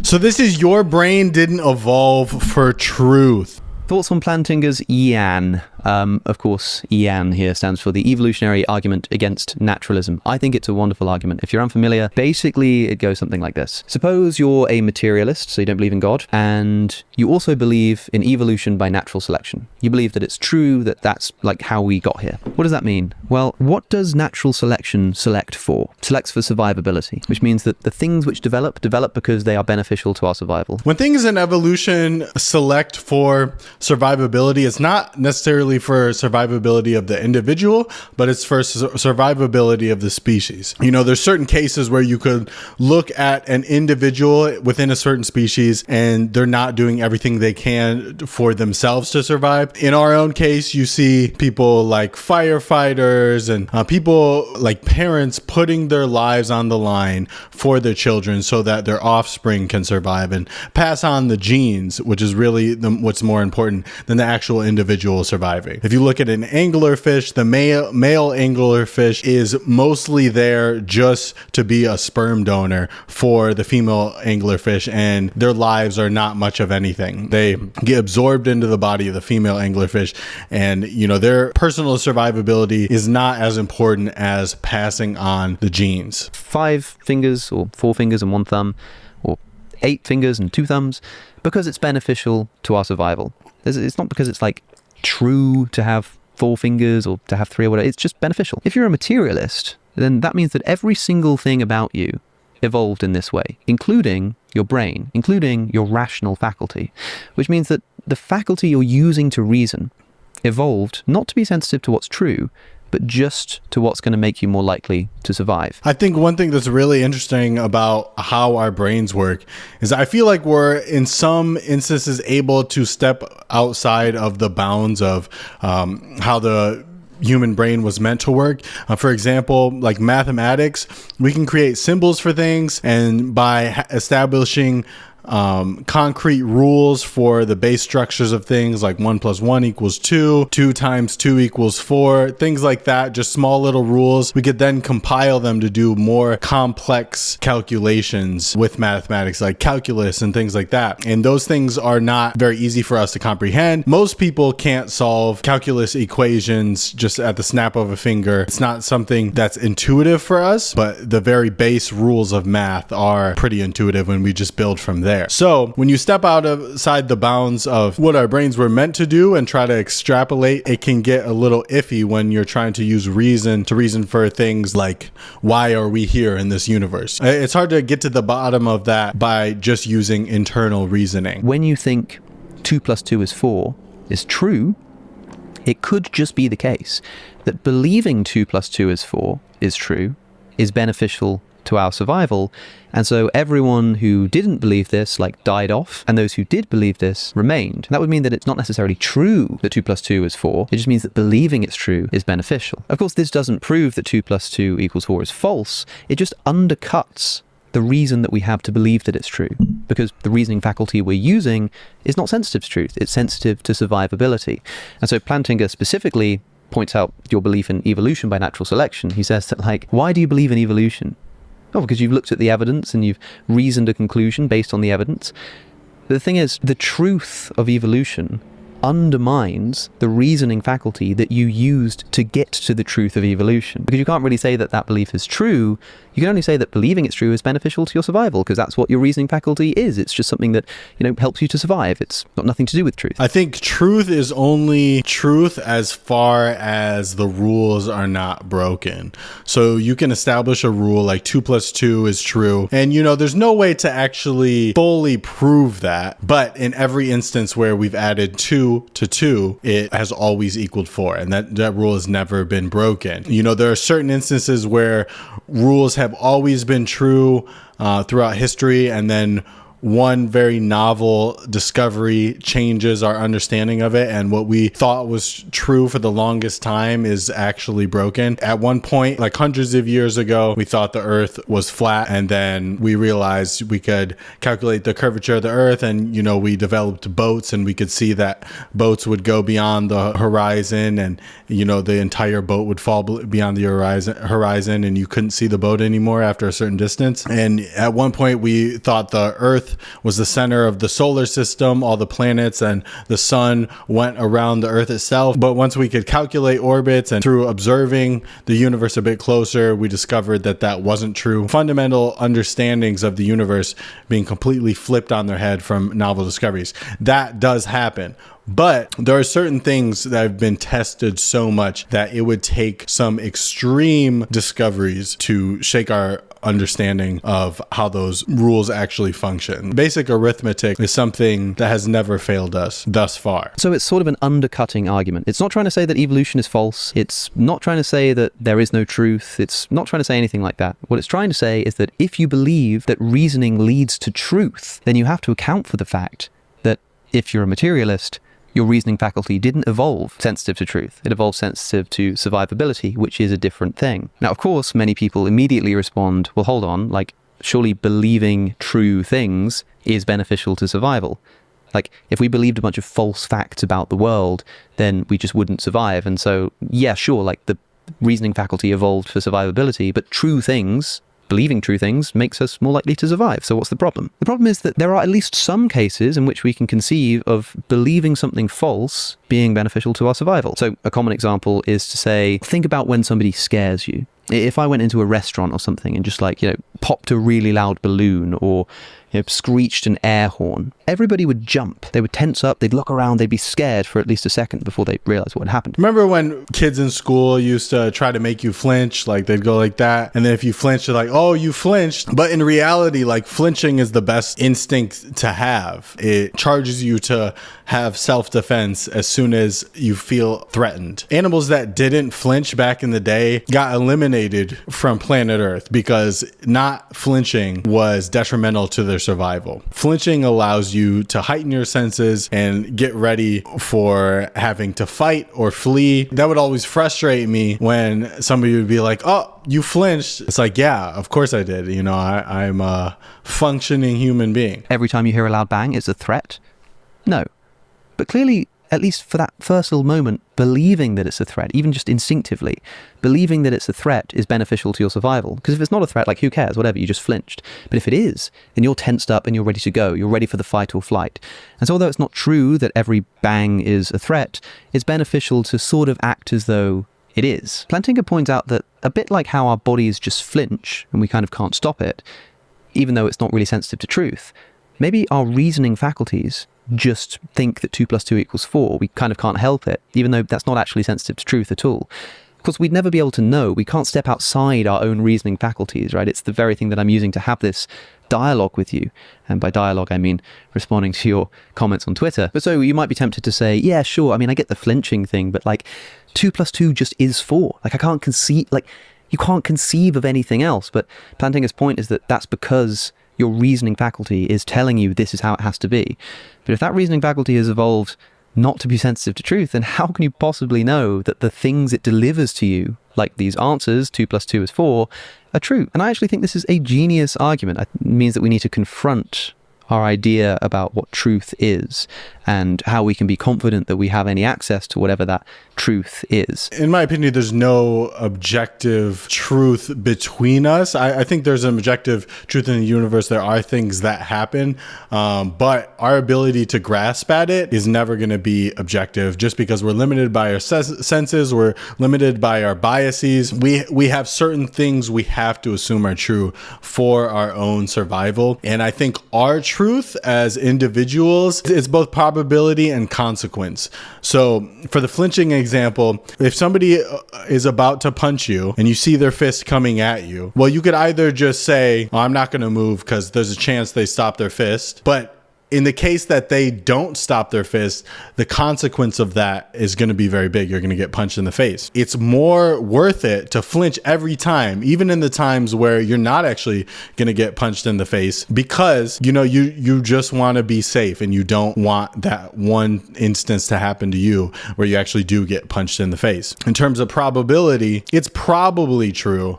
So this is your brain didn't evolve for truth. Thoughts on Plantinga's EAN? Of course, EAN here stands for the Evolutionary Argument Against Naturalism. I think it's a wonderful argument. If you're unfamiliar, basically it goes something like this. Suppose you're a materialist, so you don't believe in God, and you also believe in evolution by natural selection. You believe that it's true, that that's like how we got here. What does that mean? Well, what does natural selection select for? It selects for survivability, which means that the things which develop because they are beneficial to our survival. When things in evolution select for survivability, it's not necessarily for survivability of the individual, but it's for survivability of the species. You know, there's certain cases where you could look at an individual within a certain species and they're not doing everything they can for themselves to survive. In our own case, you see people like firefighters and people like parents putting their lives on the line for their children so that their offspring can survive and pass on the genes, which is really what's more important than the actual individual surviving. If you look at an anglerfish, the male anglerfish is mostly there just to be a sperm donor for the female anglerfish, and their lives are not much of anything. They get absorbed into the body of the female anglerfish, and you know, their personal survivability is not as important as passing on the genes. 5 fingers or 4 fingers and 1 thumb, or 8 fingers and 2 thumbs, because it's beneficial to our survival. It's not because it's like true to have 4 fingers or to have 3 or whatever. It's just beneficial. If you're a materialist, then that means that every single thing about you evolved in this way, including your brain, including your rational faculty, which means that the faculty you're using to reason evolved not to be sensitive to what's true, but just to what's going to make you more likely to survive. I think one thing that's really interesting about how our brains work is I feel like we're in some instances able to step outside of the bounds of how the human brain was meant to work. For example, like mathematics, we can create symbols for things, and by establishing concrete rules for the base structures of things like 1 + 1 = 2, 2 × 2 = 4, things like that, just small little rules. We could then compile them to do more complex calculations with mathematics, like calculus and things like that. And those things are not very easy for us to comprehend. Most people can't solve calculus equations just at the snap of a finger. It's not something that's intuitive for us, but the very base rules of math are pretty intuitive when we just build from there. So when you step outside the bounds of what our brains were meant to do and try to extrapolate, it can get a little iffy when you're trying to use reason for things like, why are we here in this universe? It's hard to get to the bottom of that by just using internal reasoning. When you think 2 + 2 = 4 is true, it could just be the case that believing 2 + 2 = 4 is true is beneficial to our survival, and so everyone who didn't believe this died off, and those who did believe this remained. That would mean that it's not necessarily true that 2 + 2 = 4, it just means that believing it's true is beneficial. Of course, this doesn't prove that 2 + 2 = 4 is false, it just undercuts the reason that we have to believe that it's true, because the reasoning faculty we're using is not sensitive to truth, it's sensitive to survivability. And so Plantinga specifically points out your belief in evolution by natural selection. He says that, why do you believe in evolution? Oh, because you've looked at the evidence and you've reasoned a conclusion based on the evidence. But the thing is, the truth of evolution undermines the reasoning faculty that you used to get to the truth of evolution. Because you can't really say that that belief is true. You can only say that believing it's true is beneficial to your survival, because that's what your reasoning faculty is. It's just something that, helps you to survive. It's got nothing to do with truth. I think truth is only truth as far as the rules are not broken. So you can establish a rule like 2 + 2 is true. And, there's no way to actually fully prove that. But in every instance where we've added 2 to 2, it has always equaled 4. And that rule has never been broken. There are certain instances where rules have always been true throughout history, and then one very novel discovery changes our understanding of it, and what we thought was true for the longest time is actually broken. At one point, hundreds of years ago, we thought the earth was flat, and then we realized we could calculate the curvature of the earth, and we developed boats, and we could see that boats would go beyond the horizon, and the entire boat would fall beyond the horizon, and you couldn't see the boat anymore after a certain distance. And at one point we thought the earth Earth was the center of the solar system, all the planets and the sun went around the Earth itself. But once we could calculate orbits and through observing the universe a bit closer, we discovered that that wasn't true. Fundamental understandings of the universe being completely flipped on their head from novel discoveries. That does happen. But there are certain things that have been tested so much that it would take some extreme discoveries to shake our understanding of how those rules actually function. Basic arithmetic is something that has never failed us thus far. So it's sort of an undercutting argument. It's not trying to say that evolution is false. It's not trying to say that there is no truth. It's not trying to say anything like that. What it's trying to say is that if you believe that reasoning leads to truth, then you have to account for the fact that if you're a materialist, your reasoning faculty didn't evolve sensitive to truth. It evolved sensitive to survivability, which is a different thing. Now, of course, many people immediately respond, well, hold on, like, surely believing true things is beneficial to survival. Like, if we believed a bunch of false facts about the world, then we just wouldn't survive. And so, yeah, sure, like, the reasoning faculty evolved for survivability, but true things, believing true things, makes us more likely to survive. So what's the problem? The problem is that there are at least some cases in which we can conceive of believing something false being beneficial to our survival. So a common example is to say, think about when somebody scares you. If I went into a restaurant or something and just popped a really loud balloon or screeched an air horn, everybody would jump. They would tense up, they'd look around, they'd be scared for at least a second before they realize what had happened. Remember when kids in school used to try to make you flinch? Like, they'd go like that, and then if you flinched, they're like, oh, you flinched. But in reality, like, flinching is the best instinct to have. It charges you to have self-defense as soon as you feel threatened. Animals that didn't flinch back in the day got eliminated from planet Earth because not flinching was detrimental to their survival. Flinching allows you to heighten your senses and get ready for having to fight or flee. That would always frustrate me when somebody would be like, oh, you flinched. It's like, yeah, of course I did. I'm a functioning human being. Every time you hear a loud bang, it's a threat? No. But clearly, at least for that first little moment, believing that it's a threat, even just instinctively, believing that it's a threat is beneficial to your survival. Because if it's not a threat, like, who cares? Whatever, you just flinched. But if it is, then you're tensed up and you're ready to go. You're ready for the fight or flight. And so although it's not true that every bang is a threat, it's beneficial to sort of act as though it is. Plantinga points out that a bit like how our bodies just flinch and we kind of can't stop it, even though it's not really sensitive to truth, maybe our reasoning faculties just think that 2 + 2 = 4. We kind of can't help it, even though that's not actually sensitive to truth at all. Of course, we'd never be able to know. We can't step outside our own reasoning faculties, right? It's the very thing that I'm using to have this dialogue with you. And by dialogue, I mean responding to your comments on Twitter. But so you might be tempted to say, yeah, sure, I mean, I get the flinching thing, but 2 + 2 just is 4. I can't conceive, you can't conceive of anything else. But Plantinga's point is that that's because your reasoning faculty is telling you this is how it has to be. But if that reasoning faculty has evolved not to be sensitive to truth, then how can you possibly know that the things it delivers to you, like these answers, 2 + 2 = 4, are true? And I actually think this is a genius argument. It means that we need to confront our idea about what truth is and how we can be confident that we have any access to whatever that truth is. In my opinion, there's no objective truth between us. I think there's an objective truth in the universe. There are things that happen, but our ability to grasp at it is never going to be objective just because we're limited by our senses. We're limited by our biases. We have certain things we have to assume are true for our own survival. And I think our truth as individuals is both probability and consequence. So for the flinching example, if somebody is about to punch you and you see their fist coming at you, well, you could either just say, oh, I'm not going to move because there's a chance they stop their fist. But in the case that they don't stop their fist, the consequence of that is going to be very big. You're going to get punched in the face. It's more worth it to flinch every time, even in the times where you're not actually going to get punched in the face, because you just want to be safe and you don't want that one instance to happen to you where you actually do get punched in the face. In terms of probability, it's probably true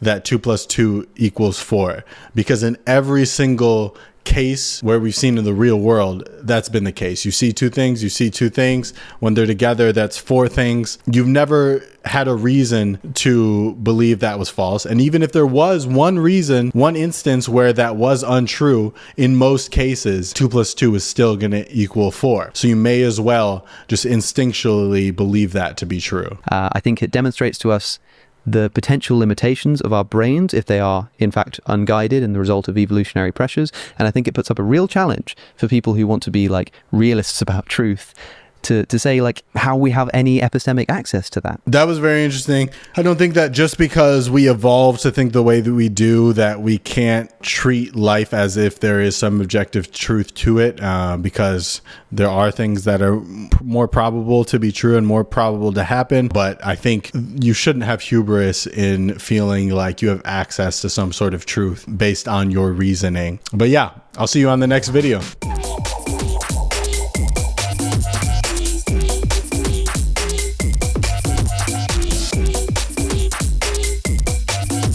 that 2 + 2 = 4, because in every single case where we've seen in the real world, that's been the case. You see two things. When they're together, that's four things. You've never had a reason to believe that was false. And even if there was one reason, one instance where that was untrue, in most cases, 2 + 2 is still going to equal 4. So you may as well just instinctually believe that to be true. I think it demonstrates to us the potential limitations of our brains if they are, in fact, unguided in the result of evolutionary pressures. And I think it puts up a real challenge for people who want to be like realists about truth to say like how we have any epistemic access to that. That was very interesting. I don't think that just because we evolved to think the way that we do, that we can't treat life as if there is some objective truth to it, because there are things that are more probable to be true and more probable to happen. But I think you shouldn't have hubris in feeling like you have access to some sort of truth based on your reasoning. But yeah, I'll see you on the next video.